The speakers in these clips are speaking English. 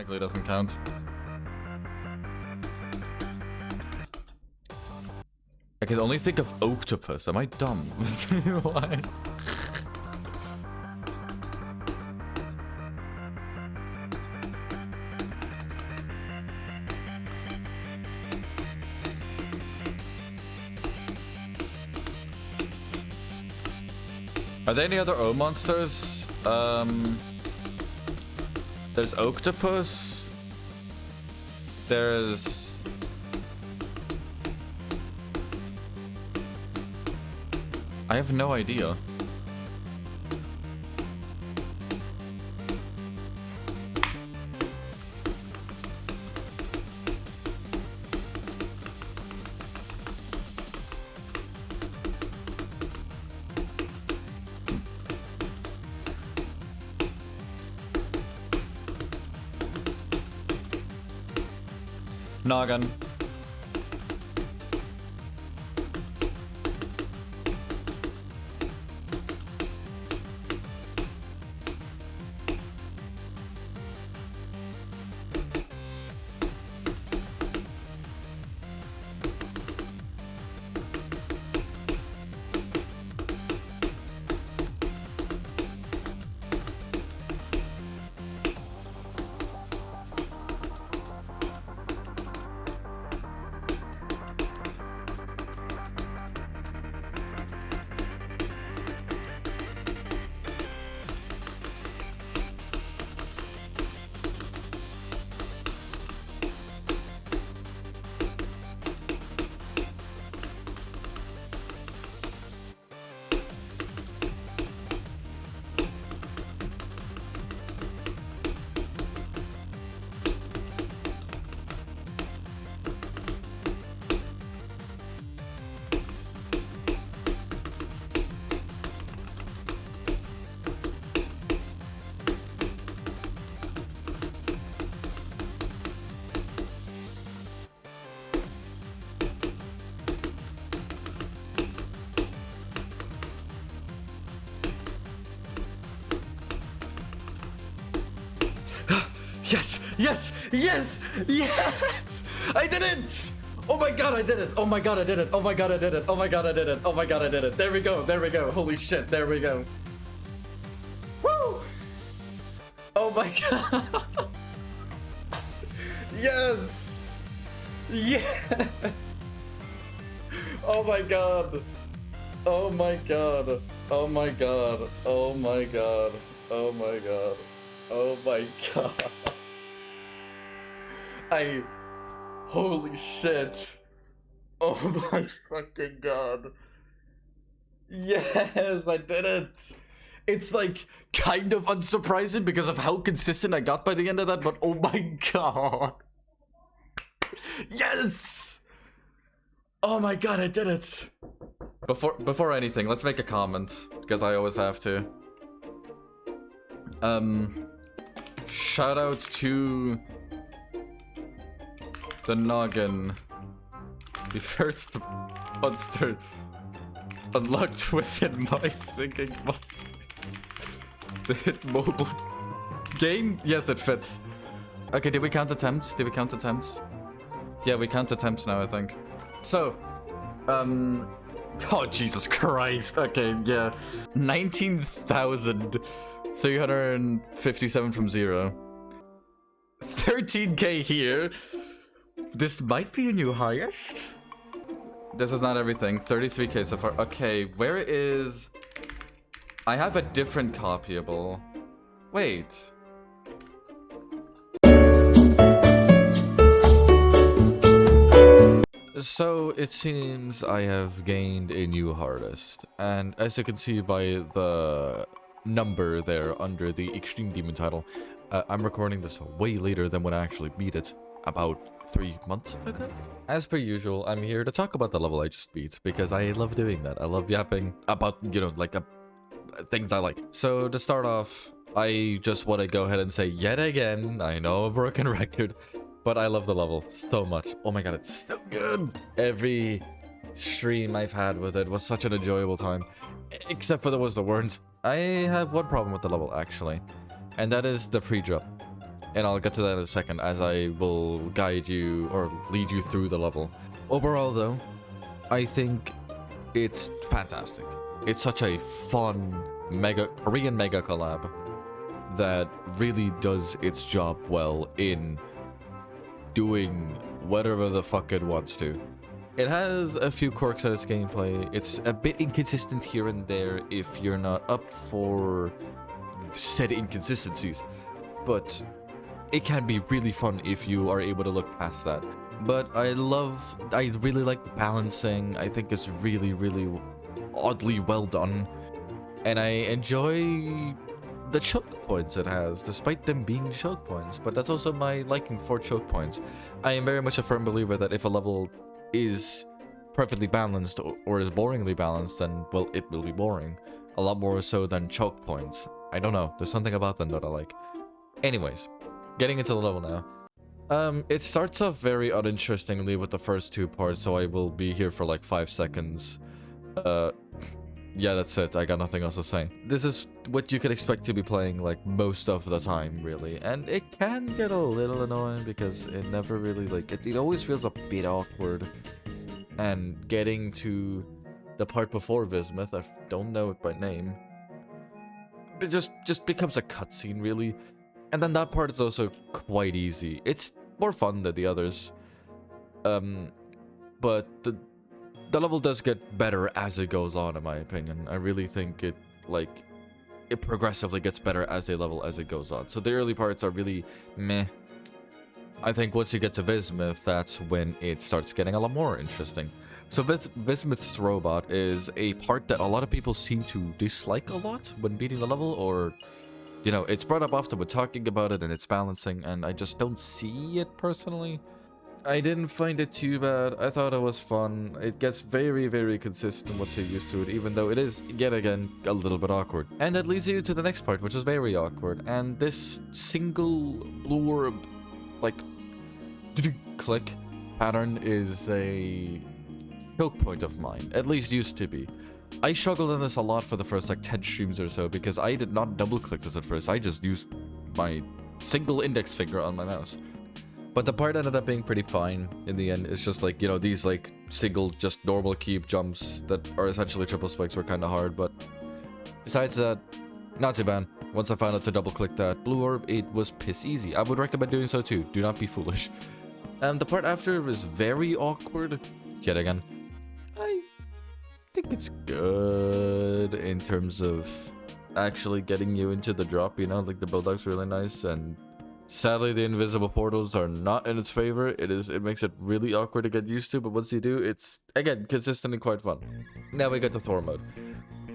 Technically doesn't count. I can only think of octopus. Am I dumb? Why? Are there any other O monsters? There's octopus. There's... I have no idea. Noggin. Yes! Yes! Yes! Yes! I did it! Oh my god, I did it! Oh my god, I did it! Oh my god, I did it! Oh my god, I did it! Oh my god, I did it! There we go! There we go! Holy shit! There we go! Woo! Oh my god! Yes! Yes! Oh my god! Oh my god! Oh my god! Oh my god! Oh my god! Oh my god! Holy shit. Oh my fucking god. Yes, I did it. It's like kind of unsurprising because of how consistent I got by the end of that, but oh my god. Yes! Oh my god, I did it. Before anything, let's make a comment, because I always have to. Shout out to the noggin. The first monster unlocked within my singing monster. The hit mobile game? Yes, it fits. Okay, did we count attempts? Did we count attempts? Yeah, we count attempts now, I think. So, oh, Jesus Christ. Okay, yeah. 19,357 from 0. 13k here. This might be a new highest. This is not everything. 33k so far. Okay, where is... I have a different copyable. Wait. So it seems I have gained a new hardest, and as you can see by the number there under the Extreme Demon title, I'm recording this way later than when I actually beat it, about 3 months ago. As per usual, I'm here to talk about the level I just beat, because I love doing that. I love yapping about, you know, like things I like. So to start off, I just want to go ahead and say yet again, I know a broken record, but I love the level so much. Oh my god, it's so good. Every stream I've had with it was such an enjoyable time. Except for the words. I have one problem with the level, actually. And that is the pre-drop. and I'll get to that in a second as I will guide you or lead you through the level. Overall, though, I think it's fantastic. It's such a fun Korean mega collab that really does its job well in doing whatever the fuck it wants to. It has a few quirks at its gameplay. It's a bit inconsistent here and there if you're not up for said inconsistencies, but it can be really fun if you are able to look past that. But I really like the balancing. I think it's really, really oddly well done. And I enjoy the choke points it has, despite them being choke points. But that's also my liking for choke points. I am very much a firm believer that if a level is perfectly balanced or is boringly balanced, then, well, it will be boring. A lot more so than choke points. I don't know. There's something about them that I like. Anyways, getting into the level now. It starts off very uninterestingly with the first two parts, so I will be here for like 5 seconds. Yeah, that's it. I got nothing else to say. This is what you could expect to be playing like most of the time, really. And it can get a little annoying because it never really like it always feels a bit awkward. And getting to the part before Bismuth, I don't know it by name. It just becomes a cutscene, really. And then that part is also quite easy. It's more fun than the others. But the level does get better as it goes on, in my opinion. I really think it progressively gets better as a level as it goes on. So the early parts are really meh. I think once you get to Bismuth, that's when it starts getting a lot more interesting. So Bismuth's robot is a part that a lot of people seem to dislike a lot when beating the level, or, you know, it's brought up often with talking about it and its balancing, and I just don't see it personally. I didn't find it too bad. I thought it was fun. It gets very, very consistent once you're used to it, even though it is, yet again, a little bit awkward. And that leads you to the next part, which is very awkward. And this single blurb, like, click pattern is a choke point of mine. At least used to be. I struggled on this a lot for the first, like, 10 streams or so, because I did not double-click this at first. I just used my single index finger on my mouse. But the part ended up being pretty fine in the end. It's just like, you know, these like single, just normal cube jumps that are essentially triple spikes were kind of hard. But besides that, not too bad. Once I found out to double click that blue orb, it was piss easy. I would recommend doing so too. Do not be foolish. The part after is very awkward. Yet again, I think it's good in terms of actually getting you into the drop, you know, like the build-up's really nice, and sadly, the invisible portals are not in its favor. It makes it really awkward to get used to, but once you do, it's, again, consistent and quite fun. Now we get to Thor mode.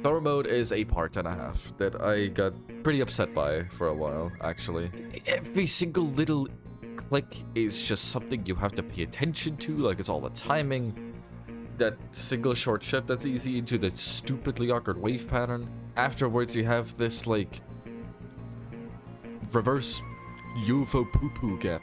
Thor mode is a part and a half that I got pretty upset by for a while, actually. Every single little click is just something you have to pay attention to, like it's all the timing. That single short shift that's easy into the stupidly awkward wave pattern. Afterwards, you have this, like, reverse UFO poo-poo gap.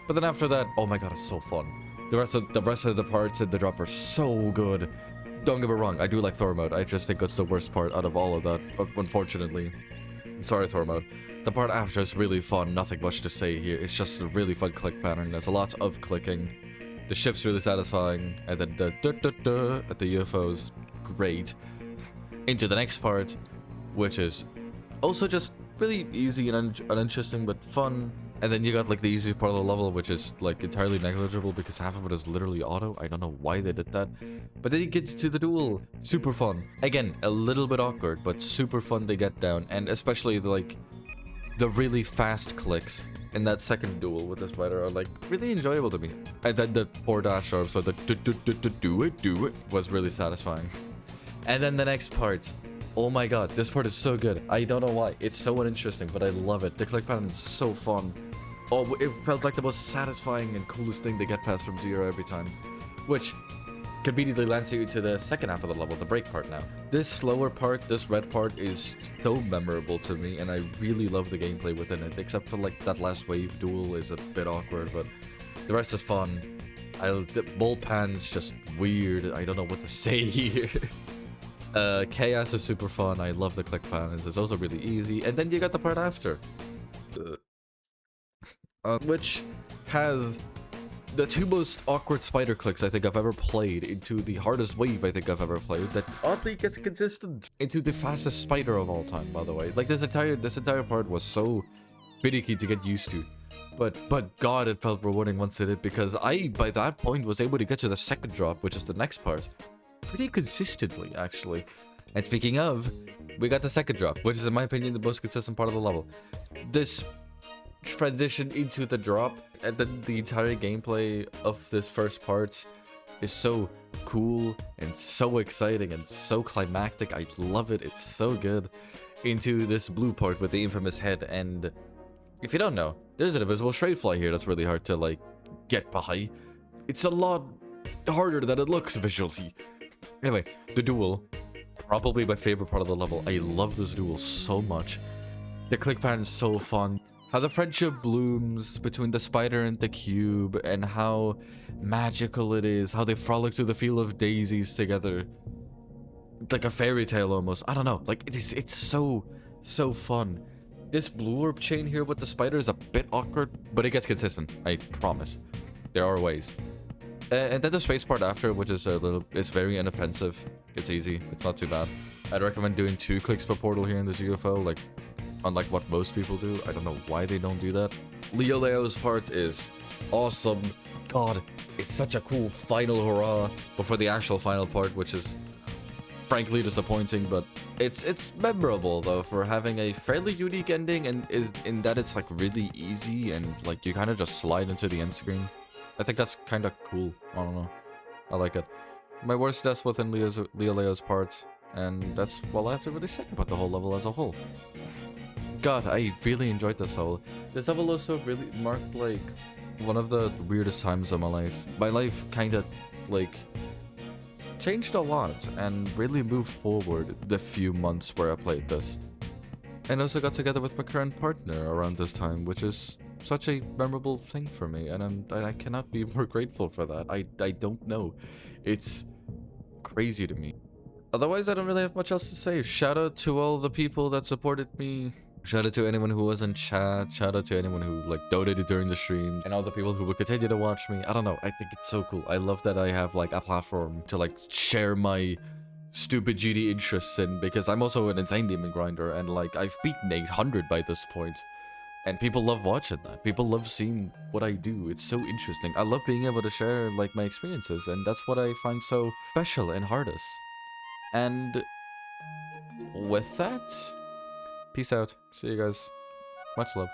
But then after that, oh my god, it's so fun. The rest of the parts in the drop are so good. Don't get me wrong, I do like Thor mode. I just think it's the worst part out of all of that, unfortunately. I'm sorry, Thor mode. The part after is really fun, nothing much to say here. It's just a really fun click pattern. There's a lot of clicking. The ship's really satisfying, and then the da-da-da at the UFO's great. Into the next part, which is also just really easy and uninteresting, but fun. And then you got like the easiest part of the level, which is like entirely negligible because half of it is literally auto. I don't know why they did that. But then you get to the duel. Super fun. Again, a little bit awkward, but super fun to get down. And especially the really fast clicks in that second duel with the spider are like really enjoyable to me. And then the poor dash arm, so the do it was really satisfying. And then the next part. Oh my god, this part is so good. I don't know why. It's so uninteresting, but I love it. The click pattern is so fun. Oh, it felt like the most satisfying and coolest thing to get past from zero every time. Which conveniently lands you to the second half of the level, the break part now. This slower part, this red part, is so memorable to me, and I really love the gameplay within it, except for like that last wave duel is a bit awkward, but the rest is fun. The bullpen's just weird. I don't know what to say here. Chaos is super fun. I love the click patterns. It's also really easy. And then you got the part after. which has the two most awkward spider clicks I think I've ever played into the hardest wave I think I've ever played that oddly gets consistent into the fastest spider of all time, by the way. Like this entire part was so finicky to get used to. But God, it felt rewarding once it did, because I, by that point, was able to get to the second drop, which is the next part, pretty consistently, actually. And speaking of, we got the second drop, which is, in my opinion, the most consistent part of the level. This transition into the drop, and then the entire gameplay of this first part is so cool, and so exciting, and so climactic. I love it, it's so good. Into this blue part with the infamous head, and if you don't know, there's an invisible straight fly here that's really hard to, like, get behind. It's a lot harder than it looks visually. Anyway, the duel, probably my favorite part of the level. I love this duel so much. The click pattern is so fun. How the friendship blooms between the spider and the cube, and how magical it is. How they frolic through the field of daisies together. Like a fairy tale almost. I don't know. Like, it's so fun. This blue orb chain here with the spider is a bit awkward, but it gets consistent. I promise. There are ways. And then the space part after, which is it's very inoffensive. It's easy. It's not too bad. I'd recommend doing 2 clicks per portal here in this UFO, like, unlike what most people do. I don't know why they don't do that. Leo's part is awesome. God, it's such a cool final hurrah before the actual final part, which is frankly disappointing, but it's memorable though for having a fairly unique ending, and is in that it's like really easy and like you kind of just slide into the end screen. I think that's kind of cool. I don't know. I like it. My worst death within Leo's part, and that's all I have to really say about the whole level as a whole. God, I really enjoyed this level. This level also really marked like one of the weirdest times of my life. My life kind of like changed a lot and really moved forward the few months where I played this. And also got together with my current partner around this time, which is such a memorable thing for me, and I cannot be more grateful for that. I don't know. It's crazy to me. Otherwise, I don't really have much else to say. Shout out to all the people that supported me. Shout out to anyone who was in chat. Shout out to anyone who like donated during the stream, and all the people who will continue to watch me. I don't know. I think it's so cool. I love that I have like a platform to like share my stupid GD interests in, because I'm also an insane demon grinder, and like I've beaten 800 by this point, and people love watching that. People love seeing what I do. It's so interesting. I love being able to share like my experiences, and that's what I find so special and hardest. And with that, peace out. See you guys. Much love.